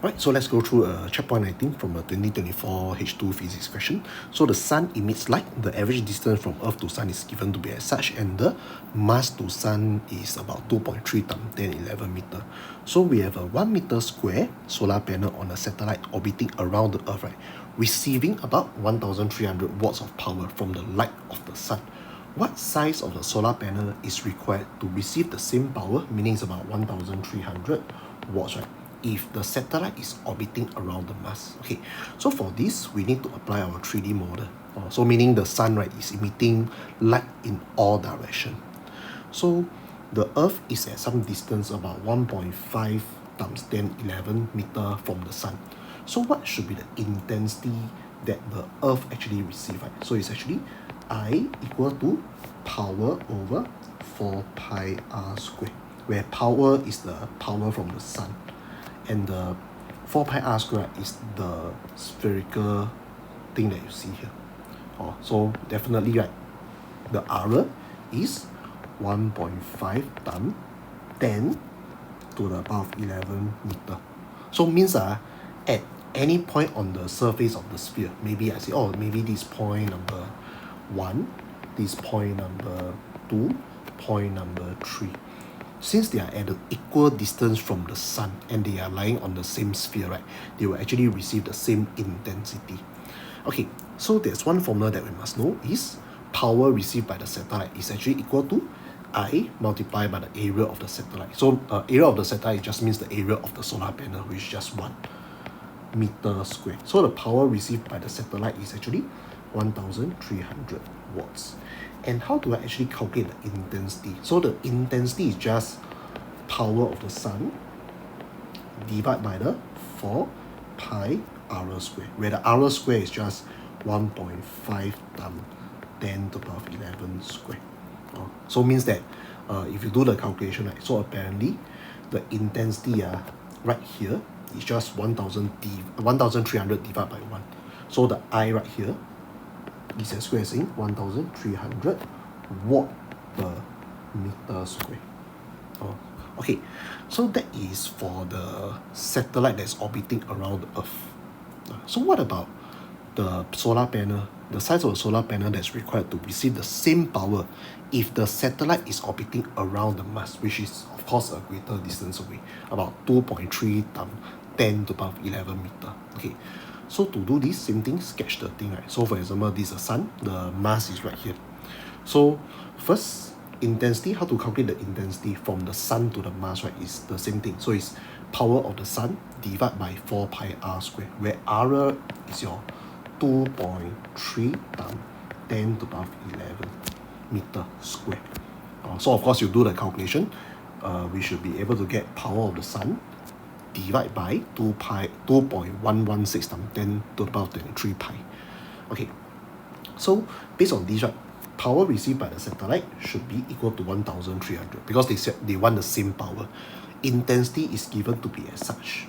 Right, so let's go through checkpoint 19 from a 2024 H2 physics question. So the sun emits light, the average distance from Earth to sun is given to be as such, and the mass to sun is about 2.3 times 1011 meter. So we have a 1 meter square solar panel on a satellite orbiting around the Earth, right, receiving about 1300 watts of power from the light of the sun. What size of the solar panel is required to receive the same power, meaning it's about 1300 watts, right, if the satellite is orbiting around the Mars? Okay, so for this, we need to apply our 3D model. So meaning the sun, right, is emitting light in all directions. So the Earth is at some distance about 1.5 times 1011 meter from the sun. So what should be the intensity that the Earth actually receives, right? So it's actually I equal to power over 4 pi r squared, where power is the power from the sun, and the 4 pi r squared is the spherical thing that you see here. So definitely, right, the R is 1.5 times 10 to the power of 11 meter. So means at any point on the surface of the sphere, maybe I say, oh, maybe this point number 1, this point number 2, point number 3. Since they are at an equal distance from the sun and they are lying on the same sphere, right, they will actually receive the same intensity. Okay, so there's one formula that we must know is power received by the satellite is actually equal to I multiplied by the area of the satellite. So area of the satellite just means the area of the solar panel, which is just 1 meter square. So the power received by the satellite is actually 1300 watts. And how do I actually calculate the intensity? So the intensity is just power of the sun divided by the 4 pi r square, where the r square is just 1.5 times 10 to the power of 11 square. So means that if you do the calculation, right, so apparently the intensity right here is just 1300 divided by 1. So the I right here is as square as saying 1300 watt per meter square. Okay, so that is for the satellite that's orbiting around the Earth. So what about the solar panel, the size of the solar panel that's required to receive the same power if the satellite is orbiting around the Mars, which is of course a greater distance away, about 2.3 times 10 to the power of 11 meter. Okay, so to do this, same thing, sketch the thing, right? So for example, this is the sun, the mass is right here. So first, intensity, how to calculate the intensity from the sun to the Mars, right, is the same thing. So it's power of the sun divided by 4 pi r squared, where r is your 2.3 times 10 to the power of 11 meter square. So of course you do the calculation, we should be able to get power of the sun divided by 2.116 times 10 to the power of 23 pi. Okay, so based on this, right, power received by the satellite should be equal to 1300 because they said they want the same power. Intensity is given to be as such,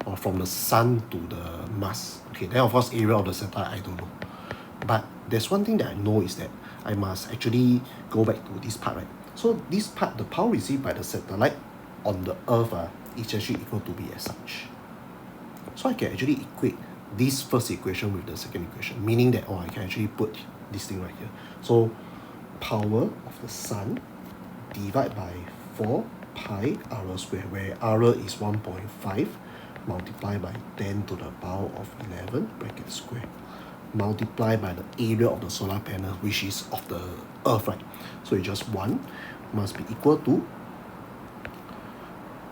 or from the sun to the Mars. Okay, then of course area of the satellite I don't know, but there's one thing that I know is that I must actually go back to this part, right? So this part, the power received by the satellite on the Earth is actually equal to be as such. So I can actually equate this first equation with the second equation, meaning that I can actually put this thing right here. So power of the sun divided by 4 pi r squared, where r is 1.5 multiplied by 10 to the power of 11 bracket square, multiplied by the area of the solar panel, which is of the Earth, right? So it's just 1 must be equal to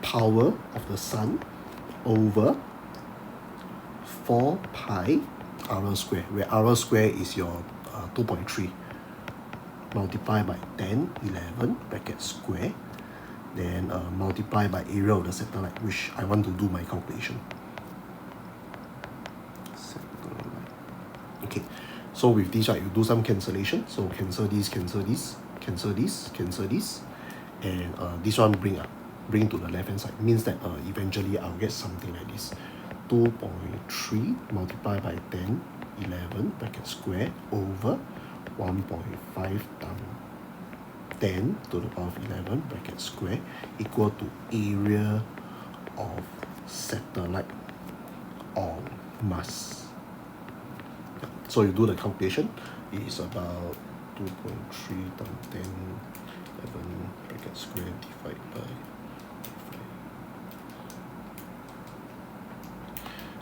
power of the sun over 4 pi r squared, where r squared is your 2.3 multiplied by 10, 11 bracket square, then multiply by area of the satellite, which I want to do my calculation. Okay, so with this, right, you do some cancellation. So cancel this, cancel this, cancel this, cancel this, and this one bring to the left hand side, means that eventually I'll get something like this: 2.3 multiplied by 10, 11 bracket square over 1.5 times 10 to the power of 11 bracket square equal to area of satellite on Mars. So you do the calculation, it is about 2.3 times 10 11 bracket square divided by 5.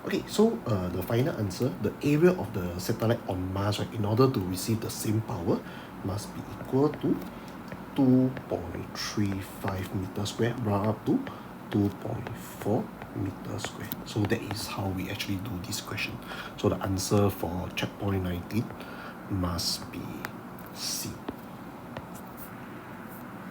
Okay, so the final answer, the area of the satellite on Mars, right, in order to receive the same power, must be equal to 2.35 meters square round up to 2.4 meters square. So that is how we actually do this question. So the answer for checkpoint 19 must be C.